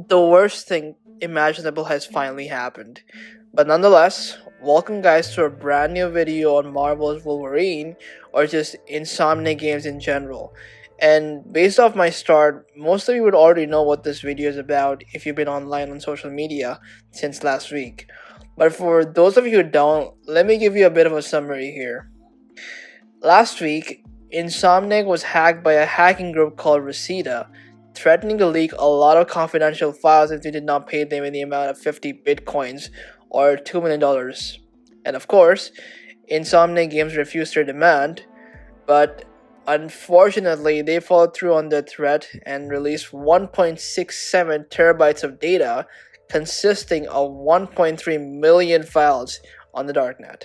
The worst thing imaginable has finally happened. But nonetheless, welcome guys to a brand new video on Marvel's Wolverine or just Insomniac games in general. And based off my start, most of you would already know what this video is about if you've been online on social media since last week. But for those of you who don't, let me give you a bit of a summary here. Last week, Insomniac was hacked by a hacking group called Reseda, threatening to leak a lot of confidential files if they did not pay them in the amount of 50 bitcoins or $2 million. And of course, Insomniac Games refused their demand, but unfortunately, they followed through on their threat and released 1.67 terabytes of data consisting of 1.3 million files on the darknet,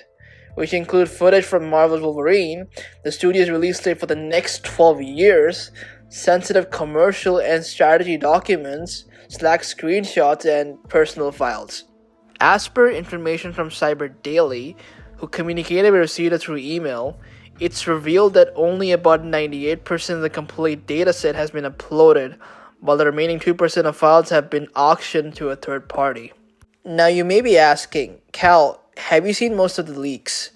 which include footage from Marvel's Wolverine, the studio's release date for the next 12 years, sensitive commercial and strategy documents, Slack screenshots, and personal files. As per information from Cyber Daily, who communicated with Reseda through email, it's revealed that only about 98% of the complete dataset has been uploaded, while the remaining 2% of files have been auctioned to a third party. Now you may be asking, Cal, have you seen most of the leaks?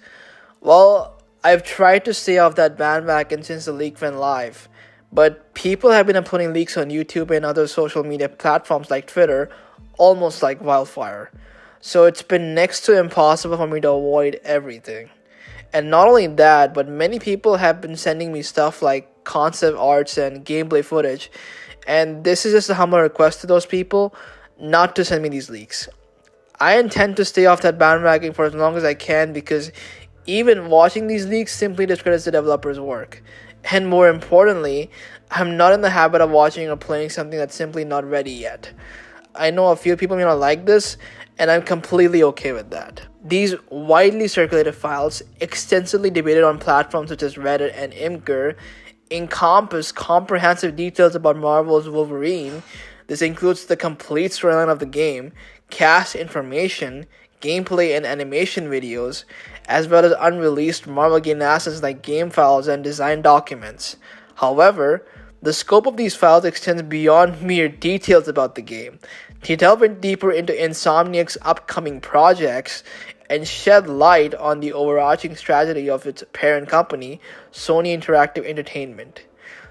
Well, I've tried to stay off that bandwagon since the leak went live, but people have been uploading leaks on YouTube and other social media platforms like Twitter almost like wildfire. So it's been next to impossible for me to avoid everything. And not only that, but many people have been sending me stuff like concept arts and gameplay footage, and this is just a humble request to those people not to send me these leaks. I intend to stay off that bandwagon for as long as I can because even watching these leaks simply discredits the developer's work. And more importantly, I'm not in the habit of watching or playing something that's simply not ready yet. I know a few people may not like this, and I'm completely okay with that. These widely circulated files, extensively debated on platforms such as Reddit and Imgur, encompass comprehensive details about Marvel's Wolverine. This includes the complete storyline of the game, cast information, gameplay and animation videos, as well as unreleased Marvel game assets like game files and design documents. However, the scope of these files extends beyond mere details about the game. To delve deeper into Insomniac's upcoming projects and shed light on the overarching strategy of its parent company, Sony Interactive Entertainment.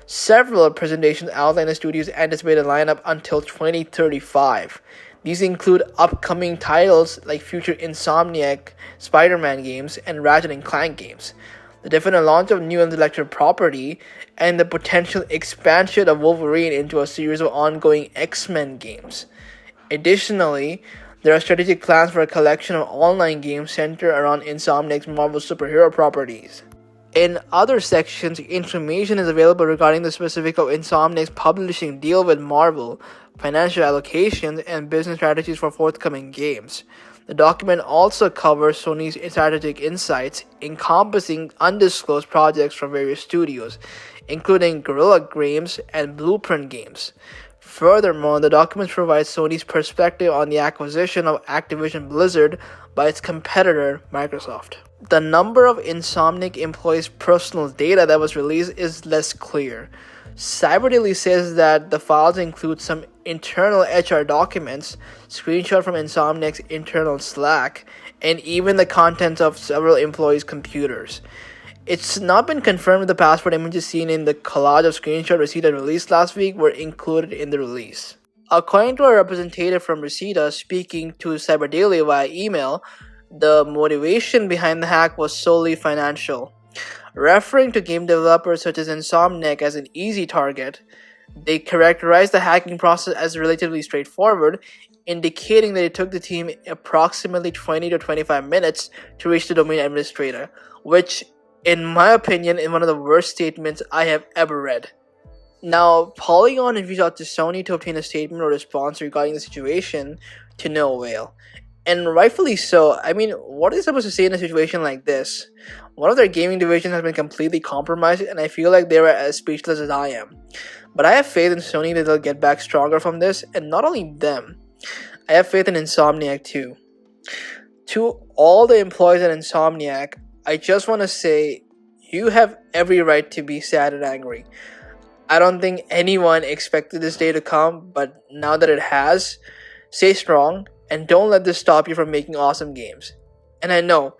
Several presentations outline the studio's anticipated lineup until 2035. These include upcoming titles like future Insomniac Spider-Man games and Ratchet & Clank games, the definite launch of new intellectual property, and the potential expansion of Wolverine into a series of ongoing X-Men games. Additionally, there are strategic plans for a collection of online games centered around Insomniac's Marvel superhero properties. In other sections, information is available regarding the specifics of Insomniac's publishing deal with Marvel, financial allocations, and business strategies for forthcoming games. The document also covers Sony's strategic insights, encompassing undisclosed projects from various studios, including Guerrilla Games and Blueprint Games. Furthermore, the document provides Sony's perspective on the acquisition of Activision Blizzard by its competitor, Microsoft. The number of Insomniac employees' personal data that was released is less clear. Cyber Daily says that the files include some internal HR documents, screenshots from Insomniac's internal Slack, and even the contents of several employees' computers. It's not been confirmed if the passport images seen in the collage of screenshots Reseda released last week were included in the release. According to a representative from Reseda speaking to Cyber Daily via email, the motivation behind the hack was solely financial. Referring to game developers such as Insomniac as an easy target, they characterized the hacking process as relatively straightforward, indicating that it took the team approximately 20 to 25 minutes to reach the domain administrator, which, in my opinion, is one of the worst statements I have ever read. Now, Polygon reached out to Sony to obtain a statement or response regarding the situation, to no avail. And rightfully so. I mean, what are they supposed to say in a situation like this? One of their gaming divisions has been completely compromised, and I feel like they were as speechless as I am. But I have faith in Sony that they'll get back stronger from this, and not only them. I have faith in Insomniac too. To all the employees at Insomniac, I just want to say, you have every right to be sad and angry. I don't think anyone expected this day to come, but now that it has, stay strong and don't let this stop you from making awesome games. And I know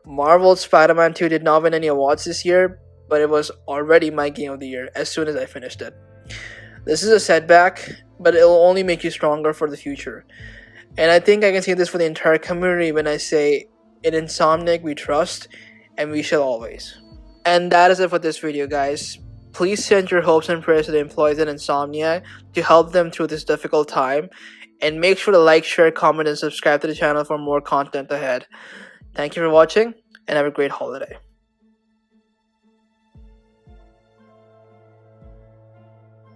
Marvel's Spider-Man 2 did not win any awards this year, but it was already my game of the year as soon as I finished it. This is a setback, but it'll only make you stronger for the future. And I think I can say this for the entire community when I say, in Insomniac we trust, and we shall always. And that is it for this video, guys. Please send your hopes and prayers to the employees at Insomniac to help them through this difficult time. And make sure to like, share, comment, and subscribe to the channel for more content ahead. Thank you for watching, and have a great holiday.